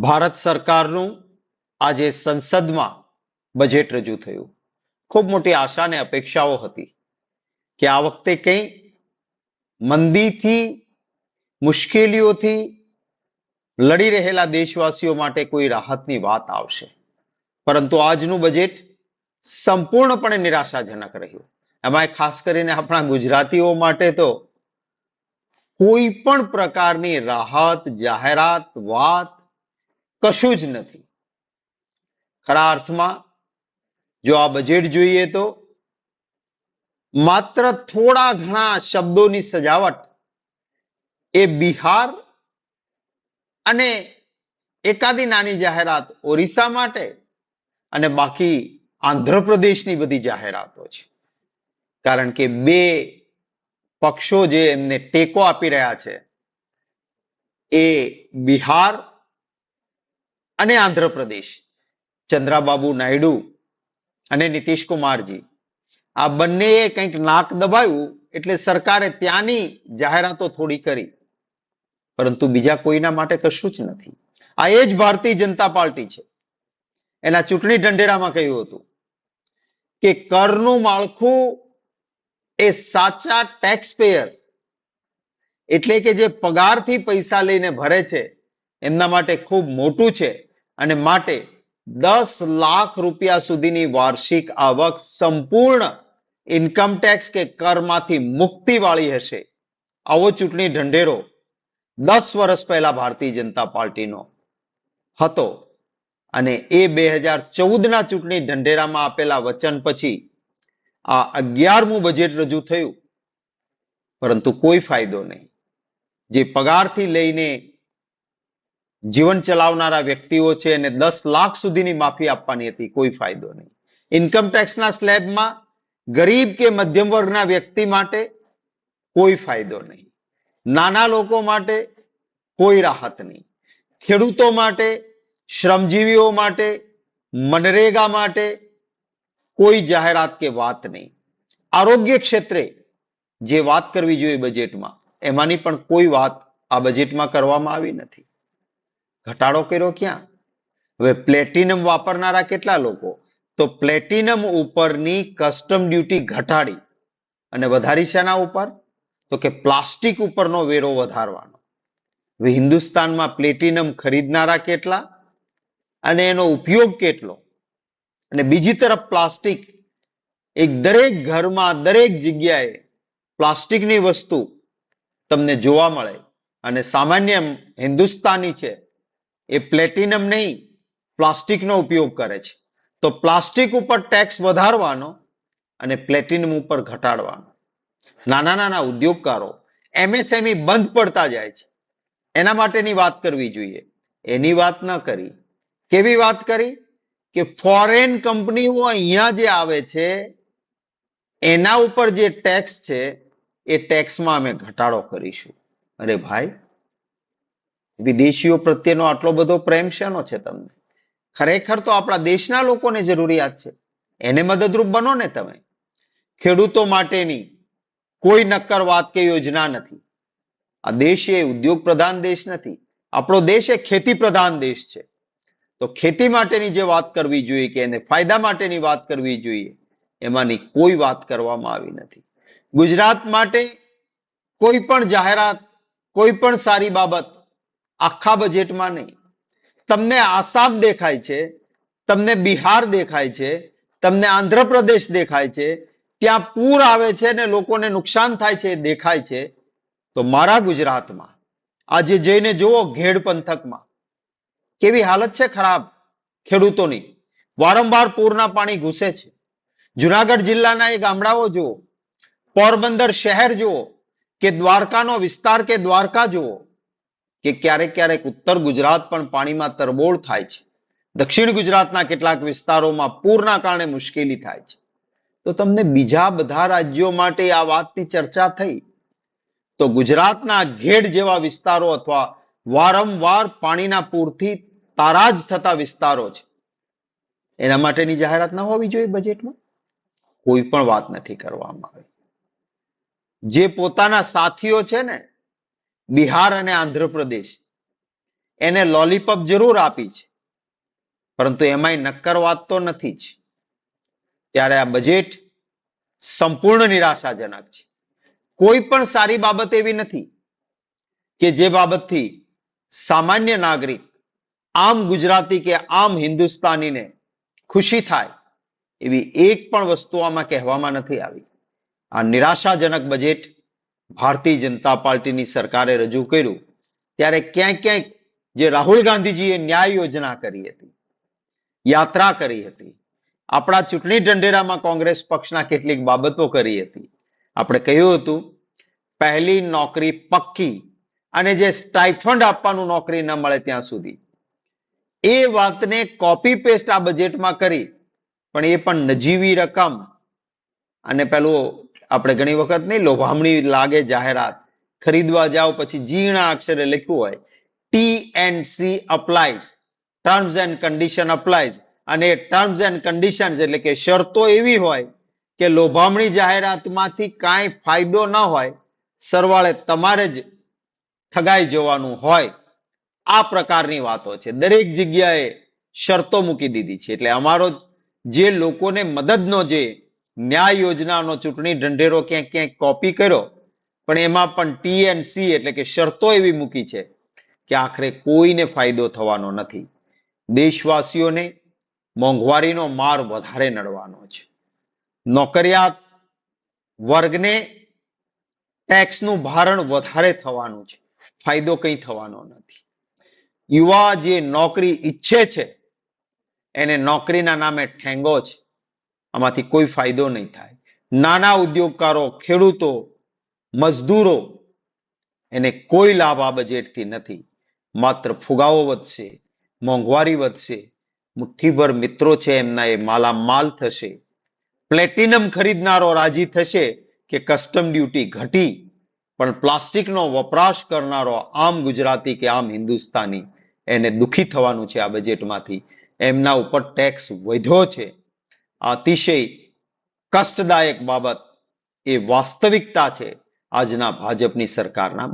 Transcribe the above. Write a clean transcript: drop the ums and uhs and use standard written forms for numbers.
ભારત સરકારનું આજે સંસદમાં બજેટ રજૂ થયું. ખૂબ મોટી આશા અને અપેક્ષાઓ હતી કે આ વખતે કંઈ મંદીથી, મુશ્કેલીઓથી લડી રહેલા દેશવાસીઓ માટે કોઈ રાહતની વાત આવશે. પરંતુ આજનું બજેટ સંપૂર્ણપણે નિરાશાજનક રહ્યું. એમાં ખાસ કરીને આપણા ગુજરાતીઓ માટે તો કોઈ પણ પ્રકારની રાહત, જાહેરાત, વાત કશું જ નથી. ખરા અર્થમાં જો આ બજેટ જોઈએ તો માત્ર થોડા ઘણા શબ્દોની સજાવટ એ બિહાર અને એકાદી નાની જાહેરાત ઓરિસ્સા માટે અને બાકી આંધ્રપ્રદેશની બધી જાહેરાતો છે. કારણ કે બે પક્ષો જે એમને ટેકો આપી રહ્યા છે એ બિહાર અને આંધ્રપ્રદેશ, ચંદ્રાબાબુ નાયડુ અને નીતિશ કુમારજી, આ બંનેએ કંઈક નાક દબાવ્યું એટલે સરકારે ત્યાંની જાહેરાતો થોડી કરી, પરંતુ બીજા કોઈના માટે કશું જ નથી. આ એ જ ભારતીય જનતા પાર્ટી છે. એના ચૂંટણી ઢંઢેરામાં કહ્યું હતું કે કરનું માળખું એ સાચા ટેક્સ પેયર્સ એટલે કે જે પગારથી પૈસા લઈને ભરે છે એમના માટે ખૂબ મોટું છે અને માટે 10 લાખ રૂપિયા સુધીની વાર્ષિક આવક સંપૂર્ણ ઇન્કમ ટેક્સ કે કરમાંથી મુક્તિ વાળી હશે. આવો ચૂંટણી ઢંઢેરો 10 વર્ષ પહેલા ભારતીય જનતા પાર્ટીનો હતો અને એ 2014ના ચૂંટણી ઢંઢેરામાં આપેલા વચન પછી આ 11મું બજેટ રજૂ થયું, પરંતુ કોઈ ફાયદો નહીં. જે પગારથી લઈને જીવન ચલાવનારા વ્યક્તિઓ છે એને 10 લાખ સુધીની માફી આપવાની હતી, કોઈ ફાયદો નહીં. ઇન્કમ ટેક્સના સ્લેબમાં ગરીબ કે મધ્યમ વર્ગના વ્યક્તિ માટે કોઈ ફાયદો નહીં. નાના લોકો માટે કોઈ રાહત નહીં. ખેડૂતો માટે, શ્રમજીવીઓ માટે, મનરેગા માટે કોઈ જાહેરાત કે વાત નહીં. આરોગ્ય ક્ષેત્રે જે વાત કરવી જોઈએ બજેટમાં એમાંની પણ કોઈ વાત આ બજેટમાં કરવામાં આવી નથી. ઘટાડો કર્યો ક્યાં? હવે પ્લેટિનમ વાપરનારા કેટલા લોકો? તો પ્લેટિનમ ઉપરની કસ્ટમ ડ્યુટી ઘટાડી અને વધારી શેના ઉપર? તો કે પ્લાસ્ટિક ઉપરનો વેરો વધારવાનો. હવે હિન્દુસ્તાનમાં પ્લેટિનમ ખરીદનારા કેટલા અને એનો ઉપયોગ કેટલો? અને બીજી તરફ પ્લાસ્ટિક એક દરેક ઘરમાં, દરેક જગ્યાએ પ્લાસ્ટિકની વસ્તુ તમને જોવા મળે અને સામાન્ય હિન્દુસ્તાની છે એ પ્લેટિનમ નહીં, પ્લાસ્ટિકનો ઉપયોગ કરે છે. તો પ્લાસ્ટિક ઉપર ટેક્સ વધારવાનો અને પ્લેટિનમ ઉપર ઘટાડવાનો. નાના નાના ઉદ્યોગકારો, એમએસએમઈ બંધ પડતા જાય છે. એના માટેની વાત કરવી જોઈએ, એની વાત ન કરી. કેવી વાત કરી? કે ફોરેન કંપનીઓ અહીંયા જે આવે છે એના ઉપર જે ટેક્સ છે એ ટેક્સમાં અમે ઘટાડો કરીશું. અરે ભાઈ, વિદેશીઓ પ્રત્યેનો આટલો બધો પ્રેમ શેનો છે તમને? ખરેખર તો આપણા દેશના લોકોને જરૂરિયાત છે, એને મદદરૂપ બનો ને તમે. ખેડૂતો માટેની કોઈ નક્કર વાત કે યોજના નથી. આ દેશ એ ઉદ્યોગ પ્રધાન દેશ નથી. આપણો દેશ એ ખેતી પ્રધાન દેશ છે. તો ખેતી માટેની જે વાત કરવી જોઈએ કે એને ફાયદા માટેની વાત કરવી જોઈએ એમાંની કોઈ વાત કરવામાં આવી નથી. ગુજરાત માટે કોઈ પણ જાહેરાત, કોઈ પણ સારી બાબત આખા બજેટમાં નહીં. તમને આસામ દેખાય છે, તમને બિહાર દેખાય છે, તમને આંધ્રપ્રદેશ દેખાય છે, ત્યાં પૂર આવે છે ને લોકોને નુકસાન થાય છે દેખાય છે. તો મારા ગુજરાતમાં આજે જઈને જુઓ, ઘેડ પંથકમાં કેવી હાલત છે ખરાબ ખેડૂતોની. વારંવાર પૂરના પાણી ઘૂસે છે. જુનાગઢ જિલ્લાના એ ગામડાઓ જુઓ, પોરબંદર શહેર જુઓ કે દ્વારકાનો વિસ્તાર કે દ્વારકા જુઓ કે ક્યારેક ક્યારેક ઉત્તર ગુજરાત પણ પાણીમાં તરબોળ થાય છે. દક્ષિણ ગુજરાતના કેટલાક વિસ્તારોમાં પૂરના કારણે મુશ્કેલી થાય છે. તો તમને બીજા બધા રાજ્યો માટે આ વાતની ચર્ચા થઈ, તો ગુજરાતના ઘેડ જેવા વિસ્તારો અથવા વારંવાર પાણીના પૂરથી તારાજ થતા વિસ્તારો છે એના માટેની જાહેરાત ન હોવી જોઈએ બજેટમાં? કોઈ પણ વાત નથી કરવામાં આવી. જે પોતાના સાથીઓ છે ને બિહાર અને આંધ્રપ્રદેશ, એને લોલીપોપ જરૂર આપી છે, પરંતુ એમાંય નક્કર વાત તો નથી જ. ત્યારે આ બજેટ સંપૂર્ણ નિરાશાજનક છે. કોઈ પણ સારી બાબત એવી નથી કે જે બાબતથી સામાન્ય નાગરિક, આમ ગુજરાતી કે આમ હિન્દુસ્તાનીને ખુશી થાય, એવી એક પણ વસ્તુ આમાં કહેવામાં નથી આવી. આ નિરાશાજનક બજેટ ભારતીય જનતા પાર્ટીની સરકારે રજૂ કર્યું ત્યારે ક્યાંક ક્યાંક જે રાહુલ ગાંધીજીએ ન્યાય યોજના કરી હતી, યાત્રા કરી હતી, આપણા ચૂંટણી ઢંઢેરામાં કોંગ્રેસ પક્ષના કેટલીક બાબતો કરી હતી. આપણે કહ્યું હતું પહેલી નોકરી પક્કી અને જે સ્ટાઇફંડ આપવાનું નોકરી ન મળે ત્યાં સુધી, એ વાતને કોપી પેસ્ટ આ બજેટમાં કરી, પણ એ પણ નજીવી રકમ અને પેલું આપણે ઘણી વખત નહીં લોભામણી લાગે જાહેરાત, ખરીદવા જાઓ પછી ઝીણા અક્ષરે લખ્યું હોય TNC અપ્લાઇઝ, ટર્મ્સ એન્ડ કન્ડિશન અપ્લાઇઝ, અને ટર્મ્સ એન્ડ કન્ડિશન એટલે કે શરતો એવી હોય કે લોભામણી જાહેરાતમાંથી કાંઈ ફાયદો ન હોય, સરવાળે તમારે જ ઠગાઈ જવાનું હોય. આ પ્રકારની વાતો છે. દરેક જગ્યાએ શરતો મૂકી દીધી છે. એટલે અમારો જે લોકોને મદદનો જે ન્યાય યોજનાનો ચૂંટણી ઢંઢેરો ક્યાંક ક્યાંક કોપી કર્યો, પણ એમાં પણ TNC એટલે કે શરતો એવી મૂકી છે કે આખરે કોઈને ફાયદો થવાનો નથી. દેશવાસીઓને મોંઘવારીનો માર વધારે નડવાનો છે. નોકરિયાત વર્ગને ટેક્સનું ભારણ વધારે થવાનું છે. ફાયદો કંઈ થવાનો નથી. યુવા જે નોકરી ઈચ્છે છે એને નોકરીના નામે ઠેંગો છે. આમાંથી કોઈ ફાયદો નહીં થાય. નાના ઉદ્યોગકારો, ખેડૂતો, મજદૂરો, એને કોઈ લાભ આ બજેટથી નથી. માત્ર ફુગાવો વધશે, મોંઘવારી વધશે, મુઠ્ઠીભર મિત્રો છે એમના એ માલામાલ થશે. પ્લેટિનમ ખરીદનારો રાજી થશે કે કસ્ટમ ડ્યુટી ઘટી, પણ પ્લાસ્ટિકનો વપરાશ કરનારો આમ ગુજરાતી કે આમ હિન્દુસ્તાની એને દુખી થવાનું છે આ બજેટમાંથી. એમના ઉપર ટેક્સ વધ્યો છે. અતિશય કષ્ટદાયક બાબત એ વાસ્તવિકતા છે આજના ભાજપની સરકારના.